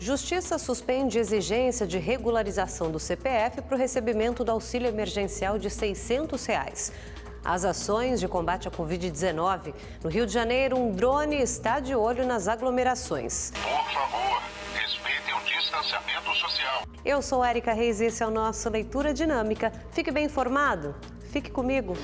Justiça suspende exigência de regularização do CPF para o recebimento do auxílio emergencial de R$ 600. As ações de combate à Covid-19. No Rio de Janeiro, um drone está de olho nas aglomerações. Por favor, respeitem o distanciamento social. Eu sou Érica Reis e esse é o nosso Leitura Dinâmica. Fique bem informado. Fique comigo.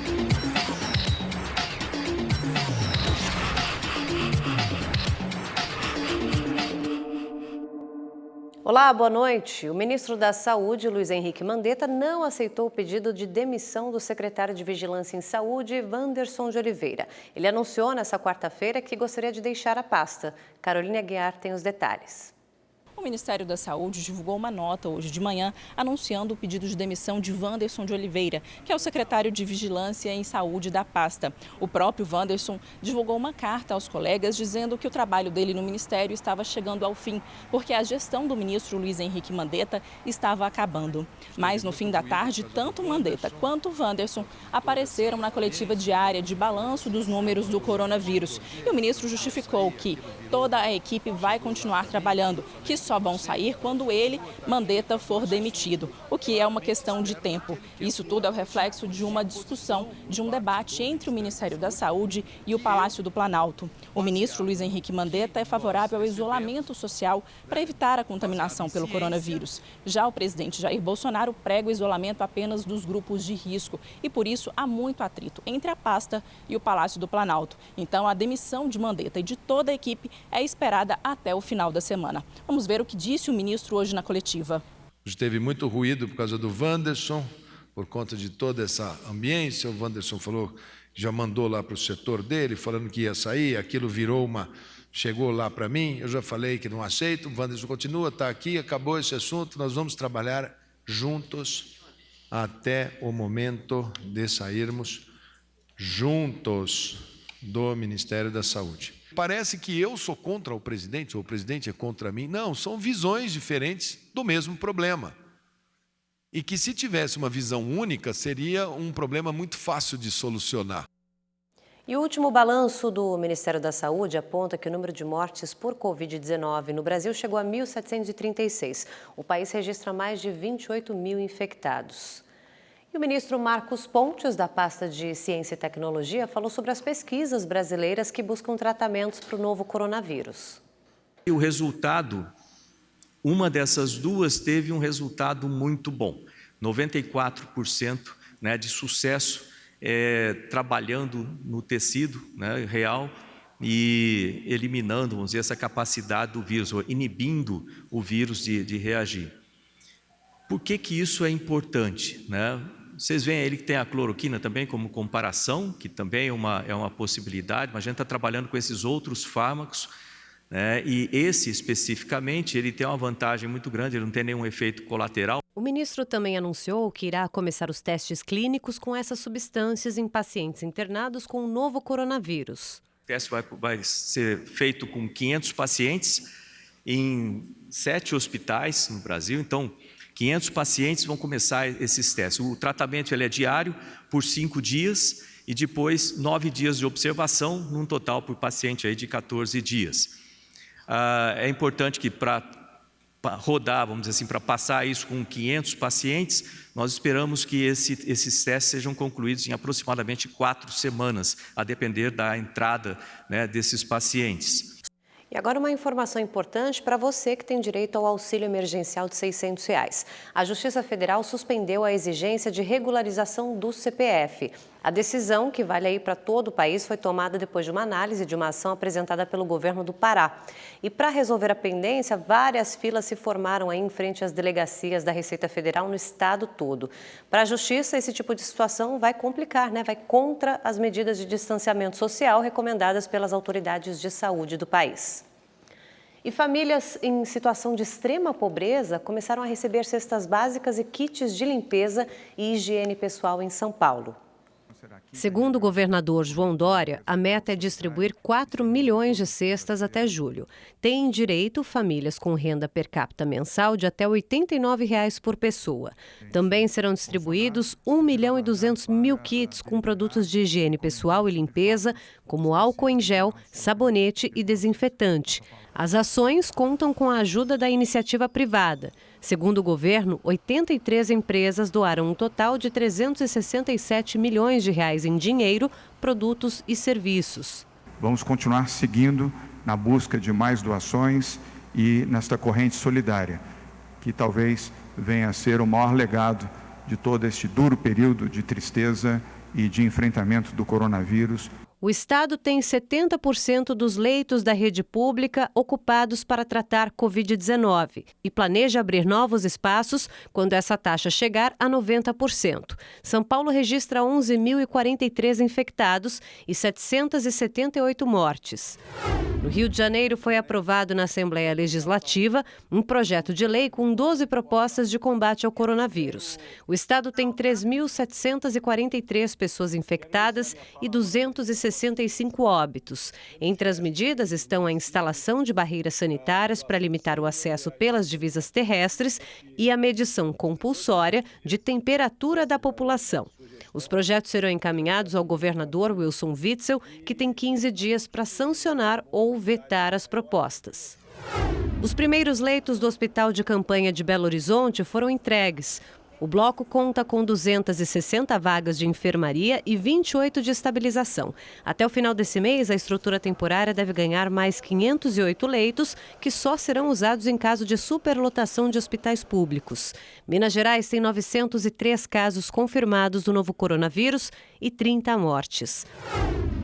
Olá, boa noite. O ministro da Saúde, Luiz Henrique Mandetta, não aceitou o pedido de demissão do secretário de Vigilância em Saúde, Wanderson de Oliveira. Ele anunciou nesta quarta-feira que gostaria de deixar a pasta. Carolina Aguiar tem os detalhes. O Ministério da Saúde divulgou uma nota hoje de manhã anunciando o pedido de demissão de Wanderson de Oliveira, que é o secretário de Vigilância em Saúde da pasta. O próprio Wanderson divulgou uma carta aos colegas dizendo que o trabalho dele no Ministério estava chegando ao fim, porque a gestão do ministro Luiz Henrique Mandetta estava acabando. Mas no fim da tarde, tanto Mandetta quanto Wanderson apareceram na coletiva diária de balanço dos números do coronavírus. E o ministro justificou que toda a equipe vai continuar trabalhando, que só vão sair quando ele, Mandetta, for demitido, o que é uma questão de tempo. Isso tudo é o reflexo de uma discussão, de um debate entre o Ministério da Saúde e o Palácio do Planalto. O ministro Luiz Henrique Mandetta é favorável ao isolamento social para evitar a contaminação pelo coronavírus. Já o presidente Jair Bolsonaro prega o isolamento apenas dos grupos de risco e, por isso, há muito atrito entre a pasta e o Palácio do Planalto. Então, a demissão de Mandetta e de toda a equipe é esperada até o final da semana. Vamos ver o que disse o ministro hoje na coletiva. Teve muito ruído por causa do Wanderson, por conta de toda essa ambiência. O Wanderson falou que já mandou lá para o setor dele, falando que ia sair, aquilo chegou lá para mim, eu já falei que não aceito, o Wanderson continua, está aqui, acabou esse assunto, nós vamos trabalhar juntos até o momento de sairmos juntos do Ministério da Saúde. Parece que eu sou contra o presidente, ou o presidente é contra mim. Não, são visões diferentes do mesmo problema. E que se tivesse uma visão única, seria um problema muito fácil de solucionar. E o último balanço do Ministério da Saúde aponta que o número de mortes por Covid-19 no Brasil chegou a 1.736. O país registra mais de 28 mil infectados. E o ministro Marcos Pontes, da pasta de Ciência e Tecnologia, falou sobre as pesquisas brasileiras que buscam tratamentos para o novo coronavírus. E o resultado, uma dessas duas teve um resultado muito bom, 94% de sucesso trabalhando no tecido real e eliminando, vamos dizer, essa capacidade do vírus, ou inibindo o vírus de reagir. Por que isso é importante, Vocês veem aí que tem a cloroquina também como comparação, que também é uma possibilidade, mas a gente está trabalhando com esses outros fármacos, e esse especificamente, ele tem uma vantagem muito grande, ele não tem nenhum efeito colateral. O ministro também anunciou que irá começar os testes clínicos com essas substâncias em pacientes internados com o novo coronavírus. O teste vai ser feito com 500 pacientes em 7 hospitais no Brasil, então 500 pacientes vão começar esses testes. O tratamento ele é diário, por 5 dias, e depois 9 dias de observação, num total por paciente aí de 14 dias. É importante que para rodar, vamos dizer assim, para passar isso com 500 pacientes, nós esperamos que esses testes sejam concluídos em aproximadamente 4 semanas, a depender da entrada desses pacientes. E agora uma informação importante para você que tem direito ao auxílio emergencial de R$ 600. A Justiça Federal suspendeu a exigência de regularização do CPF. A decisão, que vale aí para todo o país, foi tomada depois de uma análise de uma ação apresentada pelo governo do Pará. E para resolver a pendência, várias filas se formaram aí em frente às delegacias da Receita Federal no estado todo. Para a Justiça, esse tipo de situação vai complicar, vai contra as medidas de distanciamento social recomendadas pelas autoridades de saúde do país. E famílias em situação de extrema pobreza começaram a receber cestas básicas e kits de limpeza e higiene pessoal em São Paulo. Segundo o governador João Dória, a meta é distribuir 4 milhões de cestas até julho. Têm direito famílias com renda per capita mensal de até R$ 89 por pessoa. Também serão distribuídos 1.200.000 kits com produtos de higiene pessoal e limpeza, como álcool em gel, sabonete e desinfetante. As ações contam com a ajuda da iniciativa privada. Segundo o governo, 83 empresas doaram um total de 367 milhões de reais em dinheiro, produtos e serviços. Vamos continuar seguindo na busca de mais doações e nesta corrente solidária, que talvez venha a ser o maior legado de todo este duro período de tristeza e de enfrentamento do coronavírus. O estado tem 70% dos leitos da rede pública ocupados para tratar Covid-19 e planeja abrir novos espaços quando essa taxa chegar a 90%. São Paulo registra 11.043 infectados e 778 mortes. No Rio de Janeiro, foi aprovado na Assembleia Legislativa um projeto de lei com 12 propostas de combate ao coronavírus. O estado tem 3.743 pessoas infectadas e 265 óbitos. Entre as medidas estão a instalação de barreiras sanitárias para limitar o acesso pelas divisas terrestres e a medição compulsória de temperatura da população. Os projetos serão encaminhados ao governador Wilson Witzel, que tem 15 dias para sancionar ou vetar as propostas. Os primeiros leitos do Hospital de Campanha de Belo Horizonte foram entregues. O bloco conta com 260 vagas de enfermaria e 28 de estabilização. Até o final desse mês, a estrutura temporária deve ganhar mais 508 leitos, que só serão usados em caso de superlotação de hospitais públicos. Minas Gerais tem 903 casos confirmados do novo coronavírus e 30 mortes.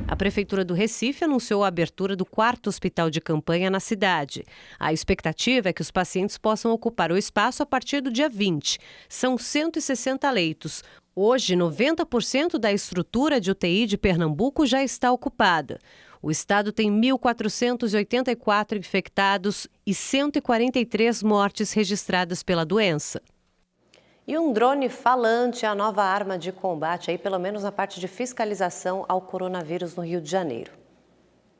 A Prefeitura do Recife anunciou a abertura do 4º hospital de campanha na cidade. A expectativa é que os pacientes possam ocupar o espaço a partir do dia 20. São 160 leitos. Hoje, 90% da estrutura de UTI de Pernambuco já está ocupada. O estado tem 1.484 infectados e 143 mortes registradas pela doença. E um drone falante é a nova arma de combate, aí pelo menos na parte de fiscalização ao coronavírus no Rio de Janeiro.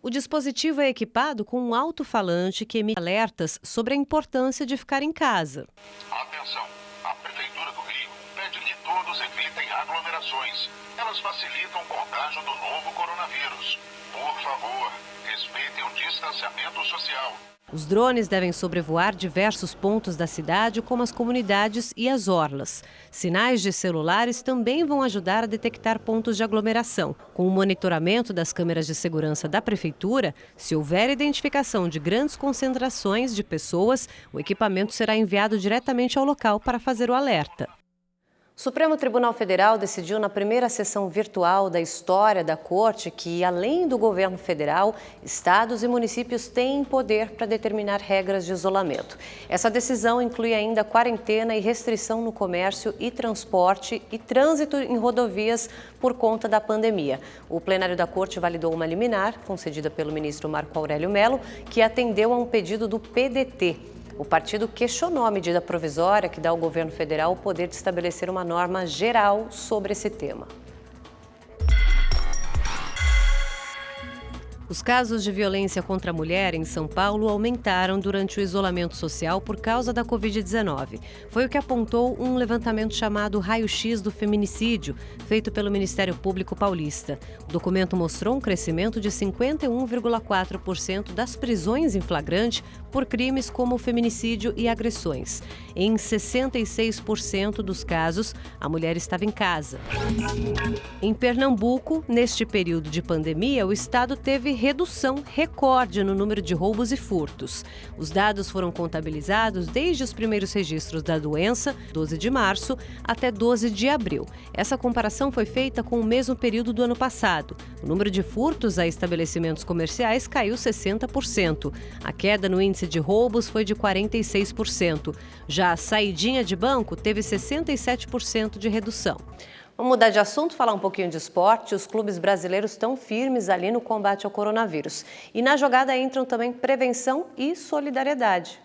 O dispositivo é equipado com um alto-falante que emite alertas sobre a importância de ficar em casa. Atenção! A Prefeitura do Rio pede que todos evitem aglomerações. Elas facilitam o contágio do novo coronavírus. Por favor, respeitem o distanciamento social. Os drones devem sobrevoar diversos pontos da cidade, como as comunidades e as orlas. Sinais de celulares também vão ajudar a detectar pontos de aglomeração. Com o monitoramento das câmeras de segurança da Prefeitura, se houver identificação de grandes concentrações de pessoas, o equipamento será enviado diretamente ao local para fazer o alerta. O Supremo Tribunal Federal decidiu na primeira sessão virtual da história da Corte que, além do governo federal, estados e municípios têm poder para determinar regras de isolamento. Essa decisão inclui ainda quarentena e restrição no comércio e transporte e trânsito em rodovias por conta da pandemia. O plenário da Corte validou uma liminar, concedida pelo ministro Marco Aurélio Mello, que atendeu a um pedido do PDT. O partido questionou a medida provisória que dá ao governo federal o poder de estabelecer uma norma geral sobre esse tema. Os casos de violência contra a mulher em São Paulo aumentaram durante o isolamento social por causa da Covid-19. Foi o que apontou um levantamento chamado Raio-X do Feminicídio, feito pelo Ministério Público Paulista. O documento mostrou um crescimento de 51,4% das prisões em flagrante por crimes como feminicídio e agressões. Em 66% dos casos, a mulher estava em casa. Em Pernambuco, neste período de pandemia, o estado teve redução recorde no número de roubos e furtos. Os dados foram contabilizados desde os primeiros registros da doença, 12 de março, até 12 de abril. Essa comparação foi feita com o mesmo período do ano passado. O número de furtos a estabelecimentos comerciais caiu 60%. A queda no índice de roubos foi de 46%. Já a saidinha de banco teve 67% de redução. Vamos mudar de assunto, falar um pouquinho de esporte. Os clubes brasileiros estão firmes ali no combate ao coronavírus. E na jogada entram também prevenção e solidariedade.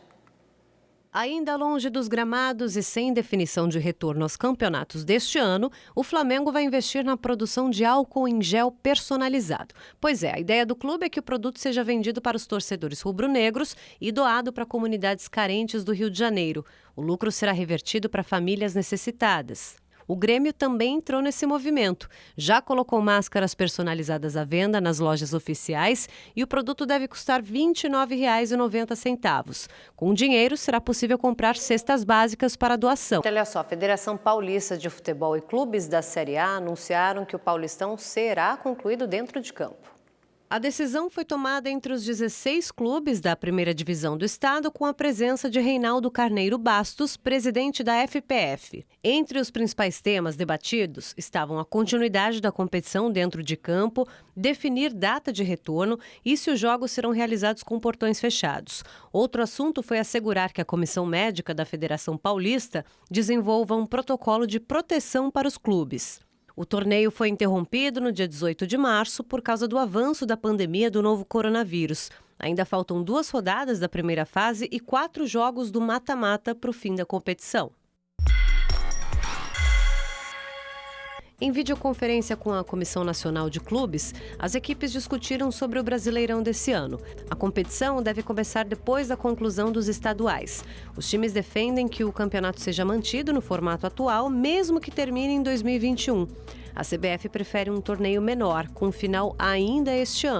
Ainda longe dos gramados e sem definição de retorno aos campeonatos deste ano, o Flamengo vai investir na produção de álcool em gel personalizado. Pois é, a ideia do clube é que o produto seja vendido para os torcedores rubro-negros e doado para comunidades carentes do Rio de Janeiro. O lucro será revertido para famílias necessitadas. O Grêmio também entrou nesse movimento. Já colocou máscaras personalizadas à venda nas lojas oficiais e o produto deve custar R$ 29,90. Com o dinheiro, será possível comprar cestas básicas para doação. Olha só, a Federação Paulista de Futebol e clubes da Série A anunciaram que o Paulistão será concluído dentro de campo. A decisão foi tomada entre os 16 clubes da primeira divisão do estado, com a presença de Reinaldo Carneiro Bastos, presidente da FPF. Entre os principais temas debatidos estavam a continuidade da competição dentro de campo, definir data de retorno e se os jogos serão realizados com portões fechados. Outro assunto foi assegurar que a Comissão Médica da Federação Paulista desenvolva um protocolo de proteção para os clubes. O torneio foi interrompido no dia 18 de março por causa do avanço da pandemia do novo coronavírus. Ainda faltam 2 rodadas da primeira fase e 4 jogos do mata-mata para o fim da competição. Em videoconferência com a Comissão Nacional de Clubes, as equipes discutiram sobre o Brasileirão desse ano. A competição deve começar depois da conclusão dos estaduais. Os times defendem que o campeonato seja mantido no formato atual, mesmo que termine em 2021. A CBF prefere um torneio menor, com final ainda este ano.